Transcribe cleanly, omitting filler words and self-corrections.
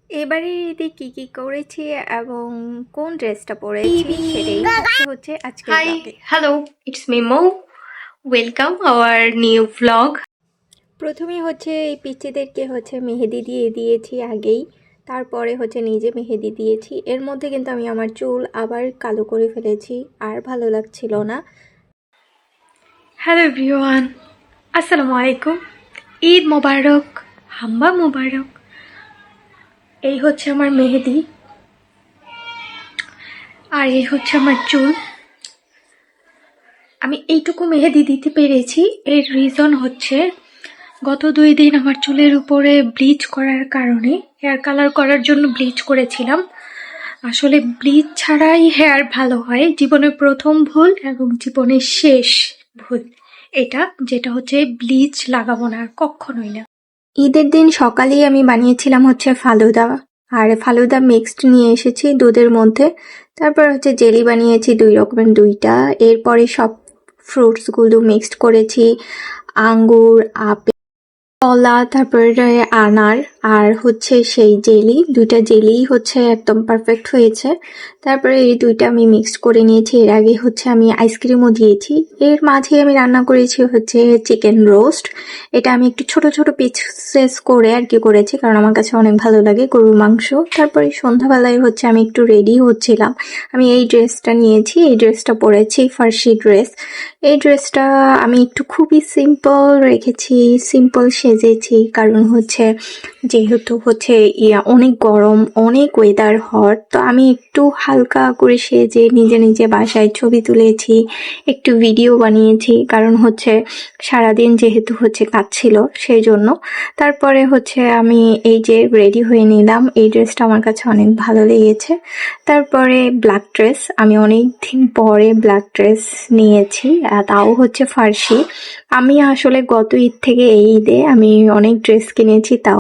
এবারে ঈদে কি করেছি এবং কোন ড্রেসটা পরেছি সেটাই হচ্ছে আজকে Hi, hello, it's me Mo. Welcome our new vlog. প্রথমে হচ্ছে এই পিচ্চিদেরকে হচ্ছে মেহেদি দিয়ে দিয়েছি আগেই, তারপরে হচ্ছে নিজে মেহেদি দিয়েছি। এর মধ্যে কিন্তু আমি আমার চুল আবার কালো করে ফেলেছি, আর ভালো লাগছিল না। Hello everyone. Assalamu alaikum. Eid মোবারক, হাম্বা মোবারক। এই হচ্ছে আমার মেহেদি আর এই হচ্ছে আমার চুল। আমি এইটুকু মেহেদি দিতে পেরেছি, এর রিজন হচ্ছে গত 2 দিন আমার চুলের উপরে ব্লিচ করার কারণে, হেয়ার কালার করার জন্য ব্লিচ করেছিলাম। আসলে ব্লিচ ছাড়াই হেয়ার ভালো হয়, জীবনের প্রথম ভুল এবং জীবনের শেষ ভুল এটা, যেটা হচ্ছে ব্লিচ লাগাবো না আর কখনোই না। ঈদের দিন সকালেই আমি বানিয়েছিলাম হচ্ছে ফালুদা, আর ফালুদা মিক্সড নিয়ে এসেছি দুধের মধ্যে। তারপর হচ্ছে জেলি বানিয়েছি 2 রকমের 2টা। এরপরে সব ফ্রুটসগুলো মিক্সড করেছি, আঙ্গুর, আপেল, কলা, তারপরে আনার, আর হচ্ছে সেই জেলি। 2টা জেলিই হচ্ছে একদম পারফেক্ট হয়েছে। তারপরে এই 2টা আমি মিক্সড করে নিয়েছি। এর আগে হচ্ছে আমি আইসক্রিমও দিয়েছি। এর মাঝে আমি রান্না করেছি হচ্ছে চিকেন রোস্ট। এটা আমি একটু ছোট ছোট পিসেস করে আর কি করেছি, কারণ আমার কাছে অনেক ভালো লাগে গরুর মাংস। তারপরে সন্ধ্যাবেলায় হচ্ছে আমি একটু রেডি হচ্ছিলাম। আমি এই ড্রেসটা নিয়েছি, এই ড্রেসটা পরেছি, ফার্সি ড্রেস। এই ড্রেসটা আমি একটু খুবই সিম্পল রেখেছি, সিম্পল সেজেছি, কারণ হচ্ছে যেহেতু হচ্ছে অনেক গরম, অনেক ওয়েদার হট, তো আমি একটু হালকা করে সেজে নিজে নিজে বাসায় ছবি তুলেছি, একটু ভিডিও বানিয়েছি, কারণ হচ্ছে সারাদিন যেহেতু হচ্ছে কাজ ছিল সেই জন্য। তারপরে হচ্ছে আমি এই যে রেডি হয়ে নিলাম, এই ড্রেসটা আমার কাছে অনেক ভালো লেগেছে। তারপরে ব্ল্যাক ড্রেস, আমি অনেক দিন পরে ব্ল্যাক ড্রেস নিয়েছি, তাও হচ্ছে ফার্সি। আমি আসলে গত ঈদ থেকে এই ঈদে আমি অনেক ড্রেস কিনেছি, তাও